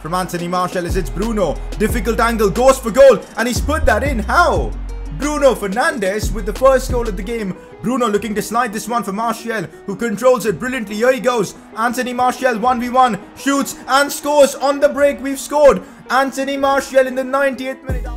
from Anthony Martial as it's Bruno. Difficult angle, goes for goal, and he's put that in. How? Bruno Fernandes with the first goal of the game. Bruno looking to slide this one for Martial, who controls it brilliantly. Here he goes. Anthony Martial 1v1, shoots and scores on the break. We've scored. Anthony Martial in the 90th minute.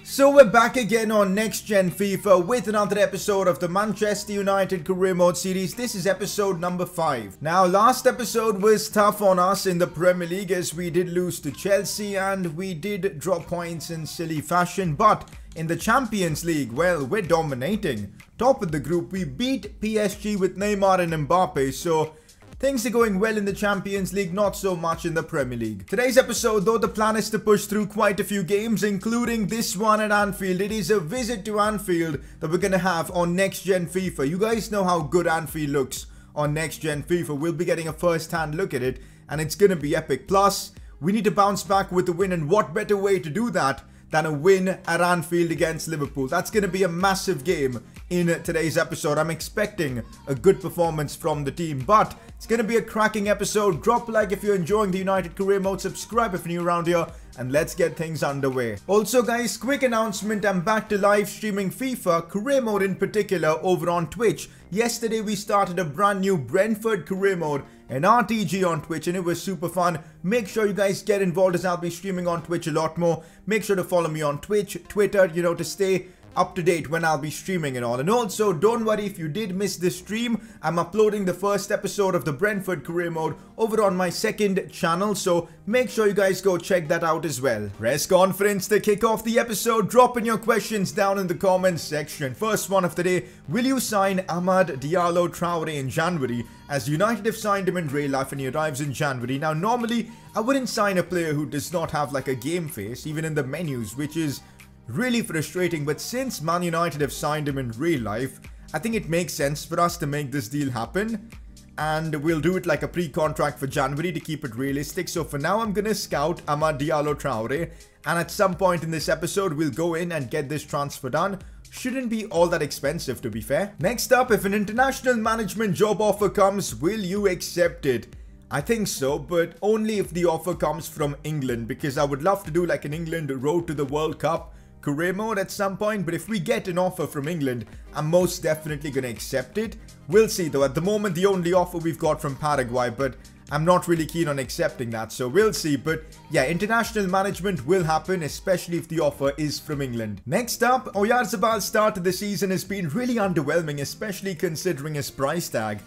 So we're back again on Next Gen FIFA with another episode of the Manchester United Career Mode series. This is episode number 5. Now, last episode was tough on us in the Premier League as we did lose to Chelsea and we did drop points in silly fashion. But in the Champions League, well, we're dominating. Top of the group, we beat PSG with Neymar and Mbappe, so things are going well in the Champions League, not so much in the Premier League. Today's episode, though, the plan is to push through quite a few games, including this one at Anfield. It is a visit to Anfield that we're going to have on Next Gen FIFA. You guys know how good Anfield looks on Next Gen FIFA. We'll be getting a first-hand look at it, and it's going to be epic. Plus, we need to bounce back with a win, and what better way to do that than a win at Anfield against Liverpool. That's going to be a massive game in today's episode. I'm expecting a good performance from the team, but it's going to be a cracking episode. Drop a like if you're enjoying the United Career Mode, subscribe if you're new around here, and let's get things underway. Also guys, quick announcement, I'm back to live streaming FIFA, Career Mode in particular, over on Twitch. Yesterday we started a brand new Brentford Career Mode, an RTG on Twitch, and it was super fun. Make sure you guys get involved as I'll be streaming on Twitch a lot more. Make sure to follow me on Twitch, Twitter, you know, to stay up to date when I'll be streaming and all. And also, don't worry if you did miss this stream, I'm uploading the first episode of the Brentford Career Mode over on my second channel, so make sure you guys go check that out as well. Press conference to kick off the episode. Drop in your questions down in the comments section. First one of the day, will you sign Amad Diallo Traore in January, as United have signed him in real life and he arrives in January? Now normally I wouldn't sign a player who does not have like a game face even in the menus, which is really frustrating, but since Man United have signed him in real life, I think it makes sense for us to make this deal happen, and we'll do it like a pre-contract for January to keep it realistic. So for now I'm gonna scout Amad Diallo Traore, and at some point in this episode we'll go in and get this transfer done. Shouldn't be all that expensive, to be fair. Next up, if an international management job offer comes, will you accept it? I think so, but only if the offer comes from England, because I would love to do like an England road to the World Cup career mode at some point. But if we get an offer from England, I'm most definitely going to accept it. We'll see though. At the moment, the only offer we've got from Paraguay, but I'm not really keen on accepting that, so we'll see. But yeah, international management will happen, especially if the offer is from England. Next up, Oyarzabal's start of the season has been really underwhelming, especially considering his price tag.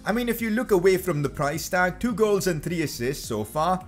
I mean, if you look away from the price tag, 2 goals and 3 assists so far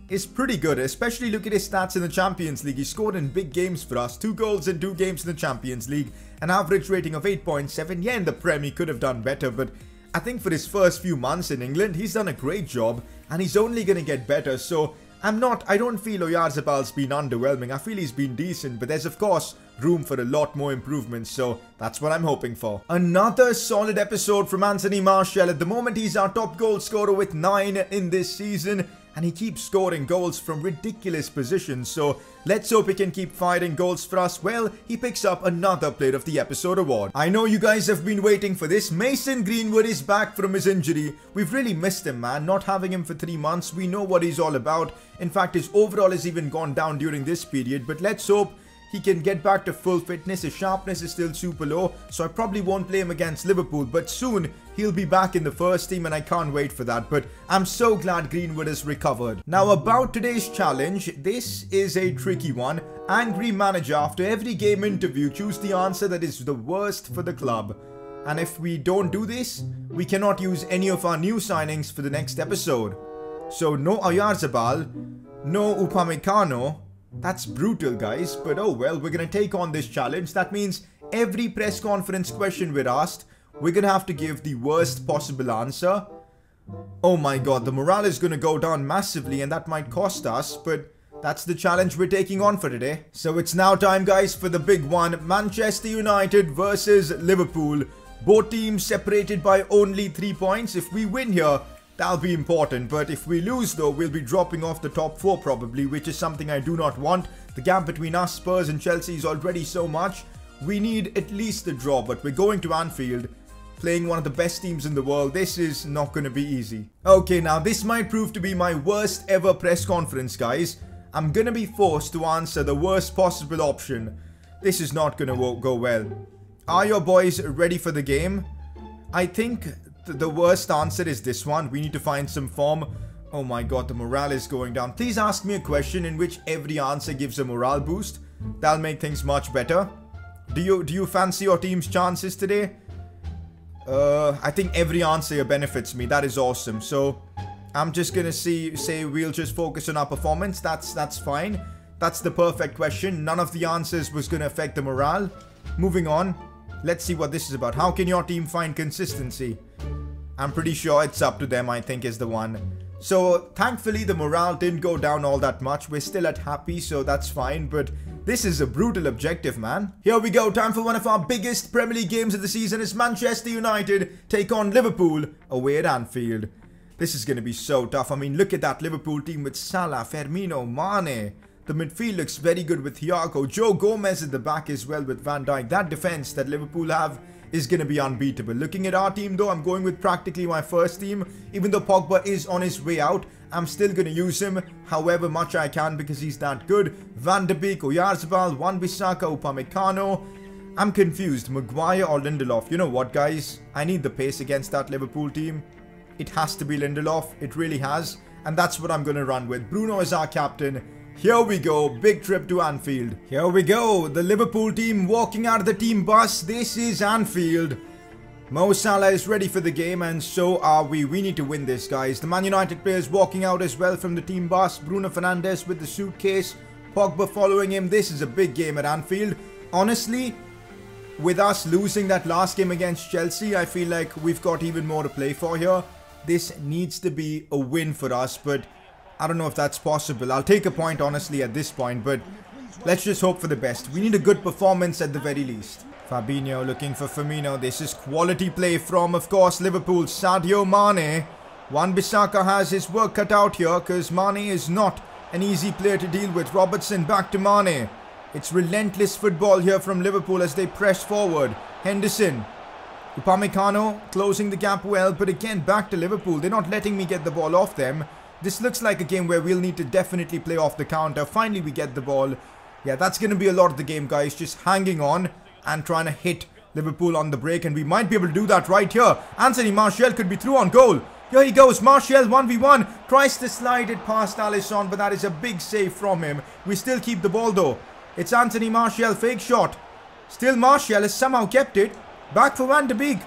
is pretty good, especially look at his stats in the Champions League. He scored in big games for us, 2 goals in 2 games in the Champions League, an average rating of 8.7. Yeah, in the Prem he could have done better, but I think for his first few months in England, he's done a great job, and he's only going to get better. So I don't feel Oyarzabal's been underwhelming. I feel he's been decent, but there's of course room for a lot more improvements, so that's what I'm hoping for. Another solid episode from Anthony Martial. At the moment, he's our top goal scorer with 9 in this season, and he keeps scoring goals from ridiculous positions, so let's hope he can keep firing goals for us. Well, he picks up another Player of the Episode award. I know you guys have been waiting for this. Mason Greenwood is back from his injury. We've really missed him, man. Not having him for 3 months. We know what he's all about. In fact, his overall has even gone down during this period, but let's hope he can get back to full fitness. His sharpness is still super low, so I probably won't play him against Liverpool, but soon he'll be back in the first team and I can't wait for that. But I'm so glad Greenwood has recovered. Now about today's challenge, this is a tricky one. Angry manager. After every game interview, choose the answer that is the worst for the club. And if we don't do this, we cannot use any of our new signings for the next episode. So no Oyarzabal, no Upamecano. That's brutal, guys, but oh well, we're gonna take on this challenge. That means every press conference question we're asked, we're gonna have to give the worst possible answer. Oh my god, the morale is gonna go down massively and that might cost us, but that's the challenge we're taking on for today. So it's now time, guys, for the big one. Manchester United versus Liverpool. Both teams separated by only 3 points. If we win here, that'll be important, but if we lose though, we'll be dropping off the top 4 probably, which is something I do not want. The gap between us, Spurs and Chelsea is already so much. We need at least a draw, but we're going to Anfield. playing one of the best teams in the world. This is not going to be easy. Okay, now this might prove to be my worst ever press conference, guys. I'm going to be forced to answer the worst possible option. This is not going to go well. Are your boys ready for the game? I think the worst answer is this one. We need to find some form. Oh my god, the morale is going down. Please ask me a question in which every answer gives a morale boost. That'll make things much better. Do you fancy your team's chances today? I think every answer here benefits me. That is awesome. So I'm just gonna say we'll just focus on our performance. That's fine. That's the perfect question. None of the answers was gonna affect the morale. Moving on. Let's see what this is about. How can your team find consistency? I'm pretty sure it's up to them, I think, is the one. So thankfully the morale didn't go down all that much. We're still at happy, so that's fine. But this is a brutal objective, man. Here we go. Time for one of our biggest Premier League games of the season. It's Manchester United take on Liverpool away at Anfield. This is going to be so tough. I mean, look at that Liverpool team with Salah, Firmino, Mane. The midfield looks very good with Thiago. Joe Gomez at the back as well with Van Dijk. That defense that Liverpool have is going to be unbeatable. Looking at our team though, I'm going with practically my first team. Even though Pogba is on his way out, I'm still going to use him however much I can because he's that good. Van de Beek, Oyarzabal, Wan-Bissaka, Upamecano. I'm confused. Maguire or Lindelof? You know what, guys? I need the pace against that Liverpool team. It has to be Lindelof. It really has. And that's what I'm going to run with. Bruno is our captain. Here we go, big trip to Anfield. Here we go, the Liverpool team walking out of the team bus. This is Anfield. Mo Salah is ready for the game and so are we. We need to win this, guys. The Man United players walking out as well from the team bus. Bruno Fernandes with the suitcase. Pogba following him. This is a big game at Anfield. Honestly, with us losing that last game against Chelsea, I feel like we've got even more to play for here. This needs to be a win for us, but I don't know if that's possible. I'll take a point, honestly, at this point, but let's just hope for the best. We need a good performance at the very least. Fabinho looking for Firmino. This is quality play from, of course, Liverpool. Sadio Mane. Wan-Bissaka has his work cut out here because Mane is not an easy player to deal with. Robertson back to Mane. It's relentless football here from Liverpool as they press forward. Henderson. Upamecano closing the gap well, but again, back to Liverpool. They're not letting me get the ball off them. This looks like a game where we'll need to definitely play off the counter. Finally, we get the ball. Yeah, that's going to be a lot of the game, guys. Just hanging on and trying to hit Liverpool on the break. And we might be able to do that right here. Anthony Martial could be through on goal. Here he goes. Martial 1v1. Tries to slide it past Alisson, but that is a big save from him. We still keep the ball, though. It's Anthony Martial. Fake shot. Still Martial has somehow kept it. Back for Van de Beek.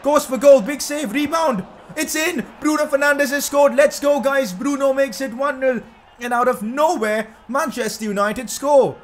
Goes for goal. Big save. Rebound. It's in! Bruno Fernandes has scored. Let's go, guys. Bruno makes it 1-0. And out of nowhere, Manchester United score.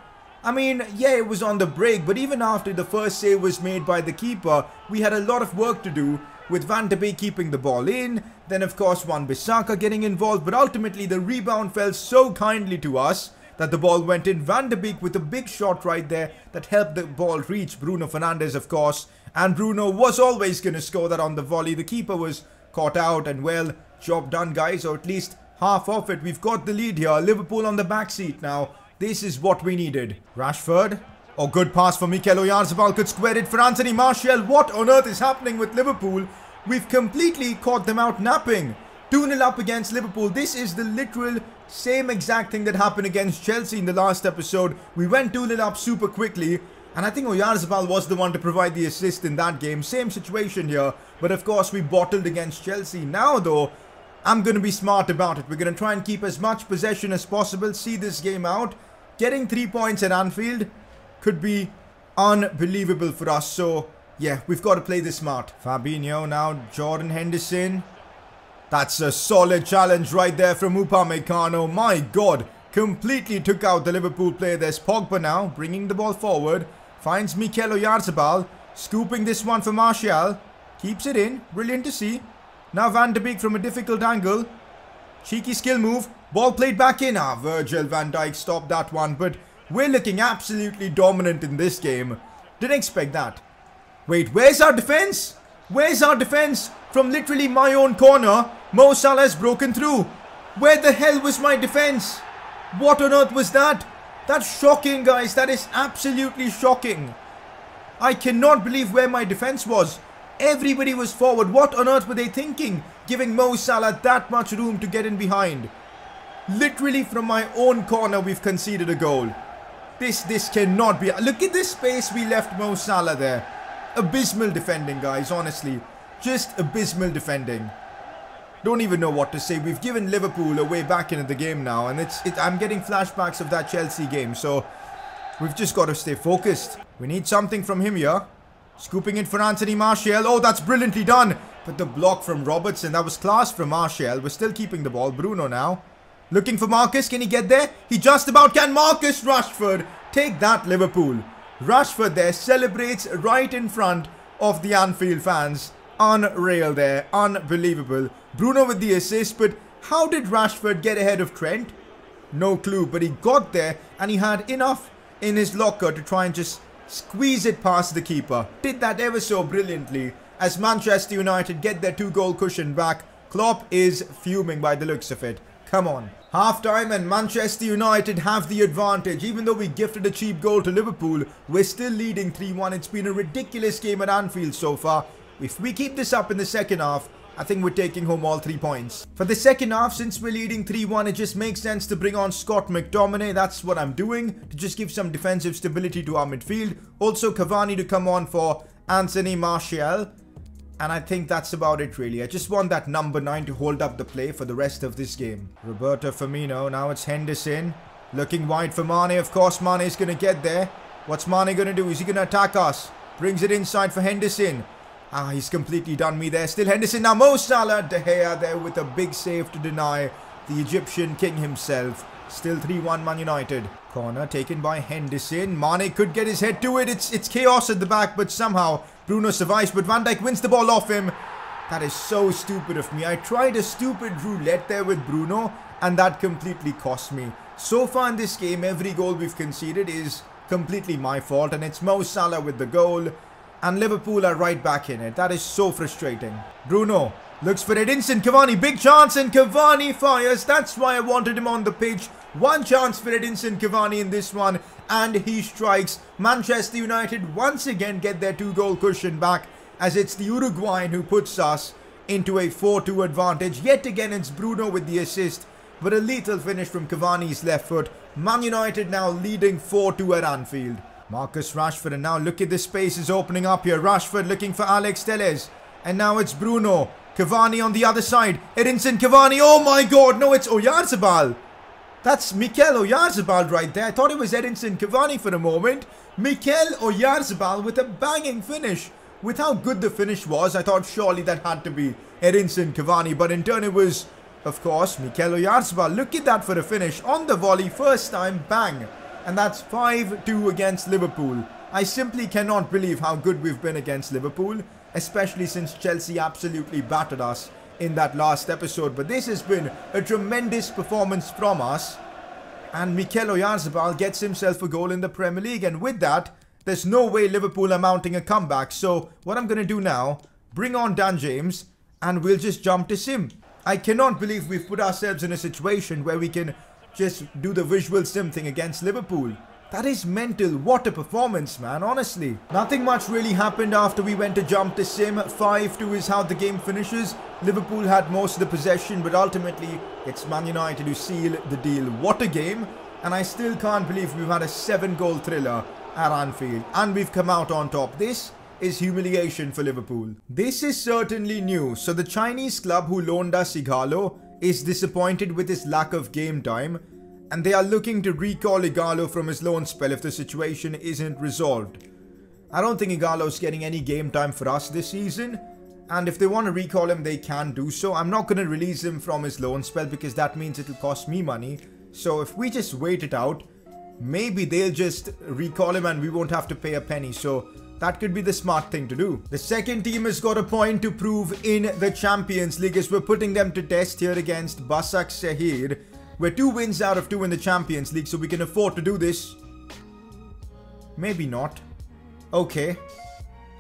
I mean, yeah, it was on the break. But even after the first save was made by the keeper, we had a lot of work to do with Van de Beek keeping the ball in. Then, of course, Wan-Bissaka getting involved. But ultimately, the rebound fell so kindly to us that the ball went in. Van de Beek with a big shot right there that helped the ball reach Bruno Fernandes, of course. And Bruno was always going to score that on the volley. The keeper was caught out and, well, job done, guys, or at least half of it. We've got the lead here. Liverpool on the back seat now. This is what we needed. Rashford. Oh, good pass for Mikel Oyarzabal. Could square it for Anthony Martial. What on earth is happening with Liverpool? We've completely caught them out napping. 2-0 up against Liverpool. This is the literal same exact thing that happened against Chelsea in the last episode. We went 2-0 up super quickly. And I think Oyarzabal was the one to provide the assist in that game. Same situation here. But of course, we bottled against Chelsea. Now, though, I'm going to be smart about it. We're going to try and keep as much possession as possible. See this game out. Getting 3 points at Anfield could be unbelievable for us. So, yeah, we've got to play this smart. Fabinho now. Jordan Henderson. That's a solid challenge right there from Upamecano. My God. Completely took out the Liverpool player. There's Pogba now. Bringing the ball forward. Finds Mikel Oyarzabal. Scooping this one for Martial. Keeps it in. Brilliant to see. Now Van de Beek from a difficult angle. Cheeky skill move. Ball played back in. Virgil van Dijk stopped that one. But we're looking absolutely dominant in this game. Didn't expect that. Wait, where's our defense? Where's our defense? From literally my own corner, Mo Salah has broken through. Where the hell was my defense? What on earth was that? That's shocking, guys. That is absolutely shocking. I cannot believe where my defense was. Everybody was forward. What on earth were they thinking? Giving Mo Salah that much room to get in behind. Literally from my own corner, we've conceded a goal. This cannot be. Look at this space we left Mo Salah there. Abysmal defending, guys, honestly. Just abysmal defending. Don't even know what to say. We've given Liverpool a way back into the game now. And I'm getting flashbacks of that Chelsea game. So we've just got to stay focused. We need something from him here. Scooping it for Anthony Martial. Oh, that's brilliantly done. But the block from Robertson, that was class from Martial. We're still keeping the ball. Bruno now. Looking for Marcus. Can he get there? He just about can. Marcus Rashford. Take that, Liverpool. Rashford there celebrates right in front of the Anfield fans. Unreal there. Unbelievable. Bruno with the assist. But how did Rashford get ahead of Trent? No clue. But he got there and he had enough in his locker to try and just squeeze it past the keeper. Did that ever so brilliantly. As Manchester United get their 2-goal cushion back. Klopp is fuming by the looks of it. Come on. Half time and Manchester United have the advantage. Even though we gifted a cheap goal to Liverpool, we're still leading 3-1. It's been a ridiculous game at Anfield so far. If we keep this up in the second half, I think we're taking home all 3 points. For the second half, since we're leading 3-1, it just makes sense to bring on Scott McTominay. That's what I'm doing, to just give some defensive stability to our midfield. Also, Cavani to come on for Anthony Martial. And I think that's about it, really. I just want that number 9 to hold up the play for the rest of this game. Roberto Firmino. Now it's Henderson. Looking wide for Mane. Of course, Mane is going to get there. What's Mane going to do? Is he going to attack us? Brings it inside for Henderson. Ah, he's completely done me there. Still Henderson. Now Mo Salah. De Gea there with a big save to deny the Egyptian king himself. Still 3-1 Man United. Corner taken by Henderson. Mane could get his head to it. It's chaos at the back, but somehow Bruno survives. But Van Dijk wins the ball off him. That is so stupid of me. I tried a stupid roulette there with Bruno, and that completely cost me. So far in this game, every goal we've conceded is completely my fault, and it's Mo Salah with the goal. And Liverpool are right back in it. That is so frustrating. Bruno looks for Edinson Cavani. Big chance and Cavani fires. That's why I wanted him on the pitch. One chance for Edinson Cavani in this one. And he strikes. Manchester United once again get their 2-goal cushion back. As it's the Uruguayan who puts us into a 4-2 advantage. Yet again it's Bruno with the assist. But a lethal finish from Cavani's left foot. Man United now leading 4-2 at Anfield. Marcus Rashford, and now look at the spaces opening up here. Rashford looking for Alex Telles. And now it's Bruno. Cavani on the other side. Edinson Cavani. Oh my god, no, it's Oyarzabal. That's Mikel Oyarzabal right there. I thought it was Edinson Cavani for a moment. Mikel Oyarzabal with a banging finish. With how good the finish was, I thought surely that had to be Edinson Cavani. But in turn it was, of course, Mikel Oyarzabal. Look at that for a finish. On the volley, first time, bang. And that's 5-2 against Liverpool. I simply cannot believe how good we've been against Liverpool. Especially since Chelsea absolutely battered us in that last episode. But this has been a tremendous performance from us. And Mikel Oyarzabal gets himself a goal in the Premier League. And with that, there's no way Liverpool are mounting a comeback. So what I'm going to do now, bring on Dan James and we'll just jump to sim. I cannot believe we've put ourselves in a situation where we can just do the visual sim thing against Liverpool. That is mental. What a performance, man, honestly. Nothing much really happened after we went to jump to sim. 5-2 is how the game finishes. Liverpool had most of the possession, but ultimately it's Man United who seal the deal. What a game. And I still can't believe we've had a 7-goal thriller at Anfield. And we've come out on top. This is humiliation for Liverpool. This is certainly new. So the Chinese club who loaned us Igalo is disappointed with his lack of game time. And they are looking to recall Igalo from his loan spell if the situation isn't resolved. I don't think Igalo's getting any game time for us this season. And if they want to recall him, they can do so. I'm not going to release him from his loan spell because that means it'll cost me money. So if we just wait it out, maybe they'll just recall him and we won't have to pay a penny. So that could be the smart thing to do. The second team has got a point to prove in the Champions League as we're putting them to test here against Basak Shahir. We're 2 wins out of 2 in the Champions League, so we can afford to do this. Maybe not. Okay.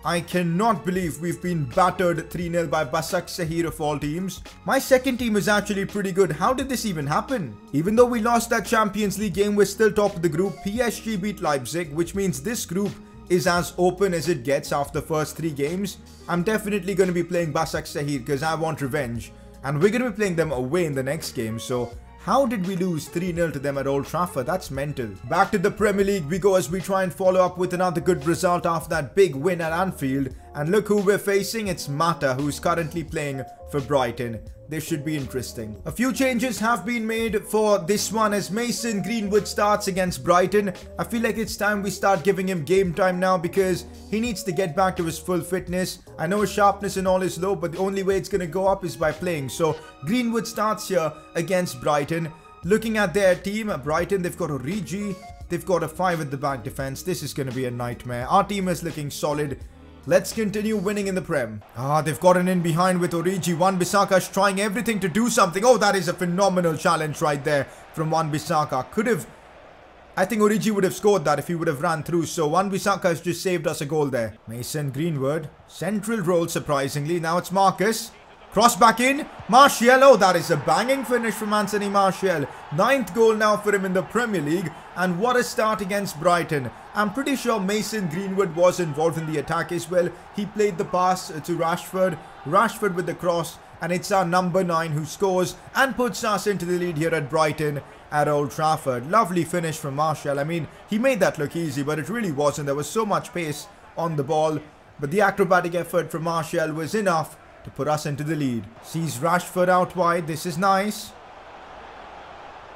I cannot believe we've been battered 3-0 by Basak Shahir of all teams. My second team is actually pretty good. How did this even happen? Even though we lost that Champions League game, we're still top of the group. PSG beat Leipzig, which means this group is as open as it gets after the first 3 games. I'm definitely going to be playing Basak Sahir because I want revenge. And we're going to be playing them away in the next game. So how did we lose 3-0 to them at Old Trafford? That's mental. Back to the Premier League we go as we try and follow up with another good result after that big win at Anfield. And look who we're facing. It's Mata, who's currently playing for Brighton. This should be interesting. A few changes have been made for this one as Mason Greenwood starts against Brighton. I feel like it's time we start giving him game time now because he needs to get back to his full fitness. I know his sharpness and all is low, but the only way it's going to go up is by playing. So Greenwood starts here against Brighton. Looking at their team, Brighton, they've got Origi. They've got a 5 at the back defense. This is going to be a nightmare. Our team is looking solid. Let's continue winning in the Prem. They've gotten in behind with Origi. Wan-Bissaka's trying everything to do something. Oh, that is a phenomenal challenge right there from Wan-Bissaka. Could have... I think Origi would have scored that if he would have ran through. So Wan-Bissaka has just saved us a goal there. Mason Greenwood. Central role, surprisingly. Now it's Marcus. Cross back in. Martial. Oh, that is a banging finish from Anthony Martial. 9th goal now for him in the Premier League. And what a start against Brighton. I'm pretty sure Mason Greenwood was involved in the attack as well. He played the pass to Rashford. Rashford with the cross. And it's our number 9 who scores and puts us into the lead here at Brighton at Old Trafford. Lovely finish from Martial. I mean, he made that look easy, but it really wasn't. There was so much pace on the ball. But the acrobatic effort from Martial was enough to put us into the lead. Sees Rashford out wide. This is nice.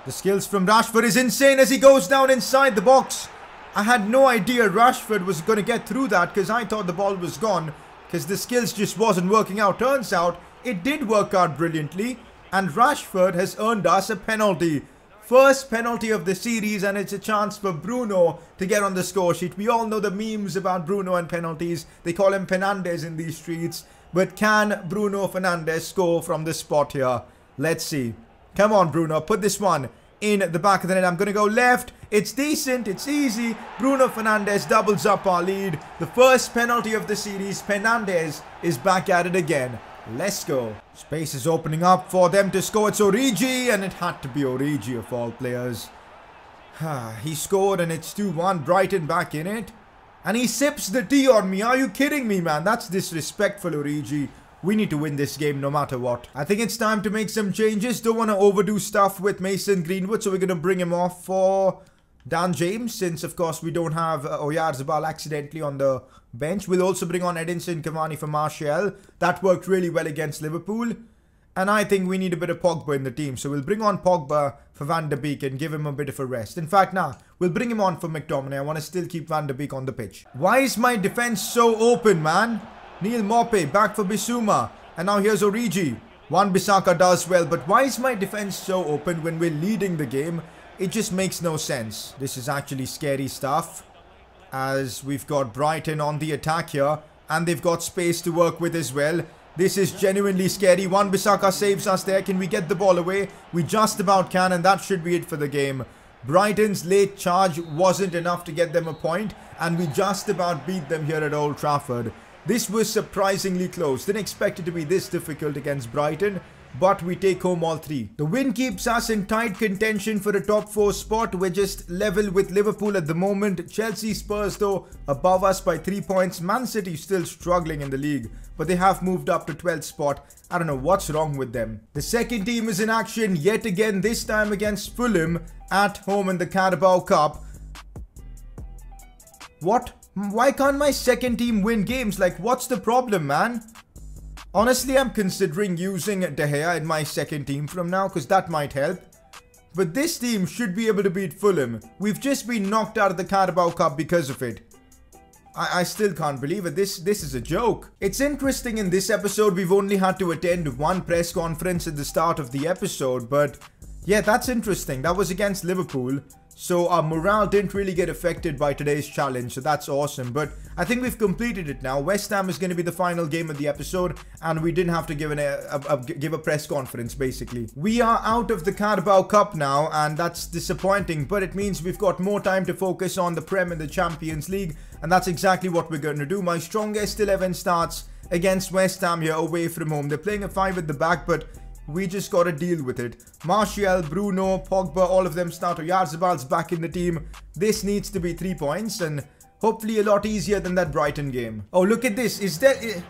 The skills from Rashford is insane as he goes down inside the box. I had no idea Rashford was going to get through that because I thought the ball was gone because the skills just wasn't working out. Turns out it did work out brilliantly and Rashford has earned us a penalty. First penalty of the series and it's a chance for Bruno to get on the score sheet. We all know the memes about Bruno and penalties. They call him Fernandes in these streets. But can Bruno Fernandes score from the spot here? Let's see. Come on, Bruno. Put this one in the back of the net. I'm going to go left. It's decent. It's easy. Bruno Fernandes doubles up our lead. The first penalty of the series. Fernandes is back at it again. Let's go. Space is opening up for them to score. It's Origi. And it had to be Origi of all players. He scored and it's 2-1. Brighton back in it. And he sips the tea on me. Are you kidding me, man? That's disrespectful, Origi. We need to win this game no matter what. I think it's time to make some changes. Don't want to overdo stuff with Mason Greenwood. So we're going to bring him off for Dan James. Since, of course, we don't have Oyarzabal accidentally on the bench. We'll also bring on Edinson Cavani for Martial. That worked really well against Liverpool. And I think we need a bit of Pogba in the team. So we'll bring on Pogba for Van de Beek and give him a bit of a rest. In fact, we'll bring him on for McTominay. I want to still keep Van de Beek on the pitch. Why is my defense so open, man? Neil Maupay back for Bissouma. And now here's Origi. Wan-Bissaka does well. But why is my defense so open when we're leading the game? It just makes no sense. This is actually scary stuff. As we've got Brighton on the attack here. And they've got space to work with as well. This is genuinely scary. Wan-Bissaka saves us there. Can we get the ball away? We just about can, and that should be it for the game. Brighton's late charge wasn't enough to get them a point, and we just about beat them here at Old Trafford. This was surprisingly close. Didn't expect it to be this difficult against Brighton, but we take home all 3. The win keeps us in tight contention for a top 4 spot. We're just level with Liverpool at the moment. Chelsea, Spurs though above us by 3 points. Man City still struggling in the league, but they have moved up to 12th spot. I don't know what's wrong with them. The second team is in action yet again, this time against Fulham at home in the Carabao Cup. What? Why can't my second team win games? Like, what's the problem, man? Honestly, I'm considering using De Gea in my second team from now because that might help. But this team should be able to beat Fulham. We've just been knocked out of the Carabao Cup because of it. I still can't believe it. This is a joke. It's interesting in this episode we've only had to attend one press conference at the start of the episode. But yeah, that's interesting. That was against Liverpool. So our morale didn't really get affected by today's challenge. So that's awesome. But I think we've completed it now. West Ham is going to be the final game of the episode. And we didn't have to give a press conference, basically. We are out of the Carabao Cup now. And that's disappointing. But it means we've got more time to focus on the Prem and the Champions League. And that's exactly what we're going to do. My strongest 11 starts against West Ham here away from home. They're playing a 5 at the back, but we just got to deal with it. Martial, Bruno, Pogba, all of them start. Oyarzabal's back in the team. This needs to be 3 points, and Hopefully a lot easier than that Brighton game. Oh, look at this. Is there...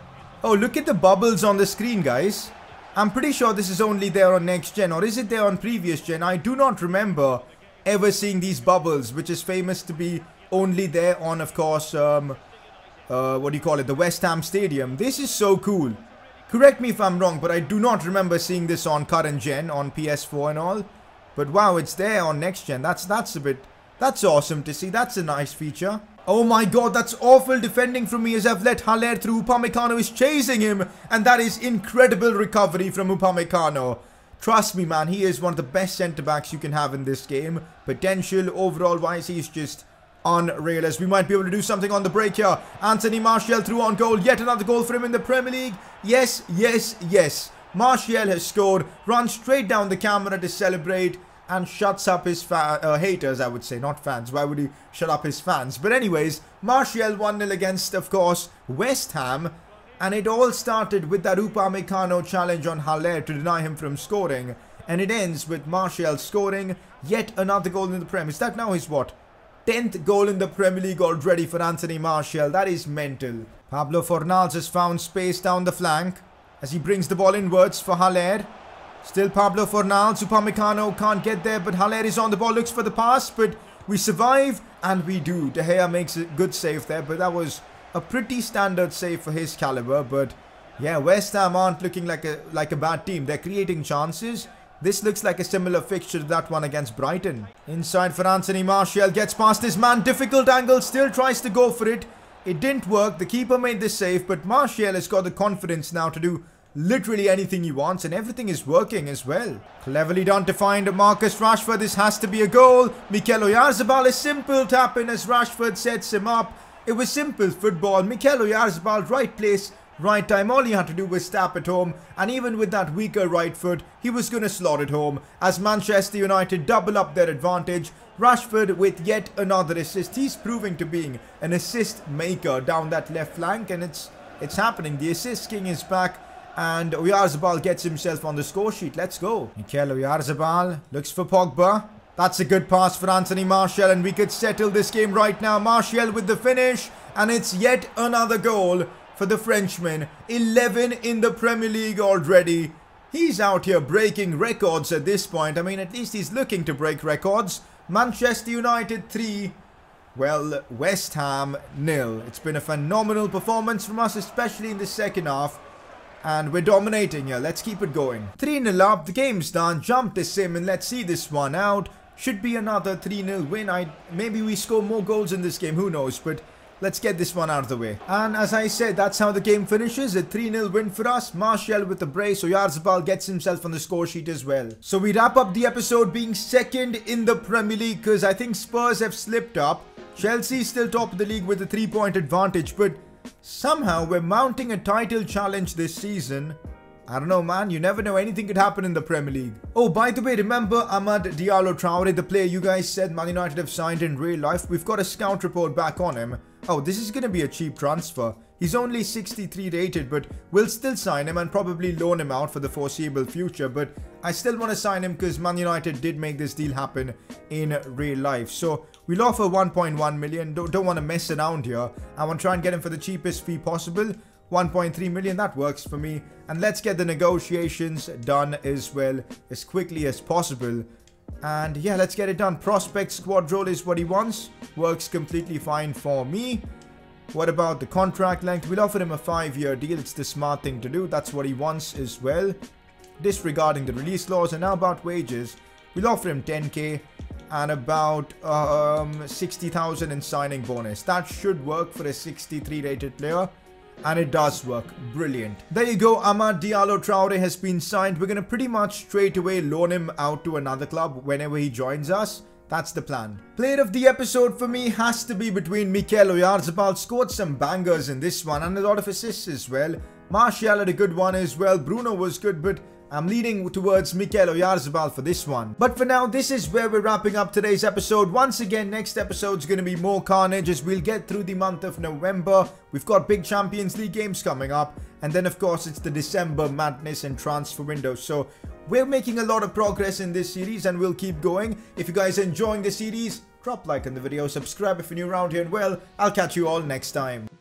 Oh, look at the bubbles on the screen, guys. I'm pretty sure this is only there on next gen, or is it there on previous gen? I do not remember ever seeing these bubbles, which is famous to be only there on, of course, what do you call it? The West Ham Stadium. This is so cool. Correct me if I'm wrong, but I do not remember seeing this on current gen, on PS4 and all. But wow, it's there on next gen. That's awesome to see. That's a nice feature. Oh my god, that's awful defending from me as I've let Haller through. Upamecano is chasing him, and that is incredible recovery from Upamecano. Trust me, man, he is one of the best centre-backs you can have in this game. Potential, overall-wise, he's just unreal. As we might be able to do something on the break here. Anthony Martial through on goal. Yet another goal for him in the Premier League. Yes, yes, yes. Martial has scored. Runs straight down the camera to celebrate. And shuts up his haters, I would say, not fans. Why would he shut up his fans? But anyways, Martial 1-0 against, of course, West Ham. And it all started with that Upamecano challenge on Haller to deny him from scoring. And it ends with Martial scoring yet another goal in the Prem. Is that now his what? 10th goal in the Premier League already for Anthony Martial. That is mental. Pablo Fornals has found space down the flank as he brings the ball inwards for Haller. Still Pablo Fornals. Upamecano can't get there, but Haller is on the ball, looks for the pass, but we survive, and we do. De Gea makes a good save there, but that was a pretty standard save for his caliber. But yeah, West Ham aren't looking like a bad team. They're creating chances. This looks like a similar fixture to that one against Brighton. Inside for Anthony Martial, gets past his man, difficult angle, still tries to go for it. It didn't work, the keeper made the save, but Martial has got the confidence now to do literally anything he wants, and everything is working as well. Cleverly done to find Marcus Rashford. This has to be a goal. Mikel Oyarzabal, a simple tap in as Rashford sets him up. It was simple football. Mikel Oyarzabal, right place, right time. All he had to do was tap it home, and even with that weaker right foot, he was going to slot it home as Manchester United double up their advantage. Rashford with yet another assist. He's proving to being an assist maker down that left flank, and it's happening. The assist king is back. And Oyarzabal gets himself on the score sheet. Let's go. Mikel Oyarzabal looks for Pogba. That's a good pass for Anthony Martial, and we could settle this game right now. Martial with the finish, and it's yet another goal for the Frenchman. 11 in the Premier League already. He's out here breaking records at this point. I mean, at least he's looking to break records. Manchester United 3. Well, West Ham 0. It's been a phenomenal performance from us, especially in the second half. And we're dominating here. Let's keep it going. 3-0 up. The game's done. Jump the sim and let's see this one out. Should be another 3-0 win. Maybe we score more goals in this game. Who knows? But let's get this one out of the way. And as I said, that's how the game finishes. A 3-0 win for us. Martial with the brace. Oyarzabal gets himself on the score sheet as well. So we wrap up the episode being second in the Premier League because I think Spurs have slipped up. Chelsea still top of the league with a 3-point advantage. But somehow we're mounting a title challenge this season. I don't know, man. You never know. Anything could happen in the Premier League. Oh, by the way, remember Amad Diallo Traore, the player you guys said Man United have signed in real life? We've got a scout report back on him. Oh, this is going to be a cheap transfer. He's only 63 rated, but we'll still sign him and probably loan him out for the foreseeable future. But I still want to sign him because Man United did make this deal happen in real life. So we'll offer 1.1 million. Don't want to mess around here. I want to try and get him for the cheapest fee possible. 1.3 million, that works for me. And let's get the negotiations done as well as quickly as possible. And yeah, let's get it done. Prospect squad role is what he wants. Works completely fine for me. What about the contract length? We'll offer him a 5-year deal. It's the smart thing to do. That's what he wants as well. Disregarding the release clause. And now about wages. We'll offer him 10k and about 60,000 in signing bonus. That should work for a 63 rated player. And it does work. Brilliant. There you go. Amad Diallo Traore has been signed. We're going to pretty much straight away loan him out to another club whenever he joins us. That's the plan. Player of the episode for me has to be between Mikel Oyarzabal. Scored some bangers in this one and a lot of assists as well. Martial had a good one as well. Bruno was good, but I'm leaning towards Mikel Oyarzabal for this one. But for now, this is where we're wrapping up today's episode. Once again, next episode's going to be more carnage as we'll get through the month of November. We've got big Champions League games coming up. And then, of course, it's the December madness and transfer window. So we're making a lot of progress in this series and we'll keep going. If you guys are enjoying the series, drop a like on the video, subscribe if you're new around here, and well, I'll catch you all next time.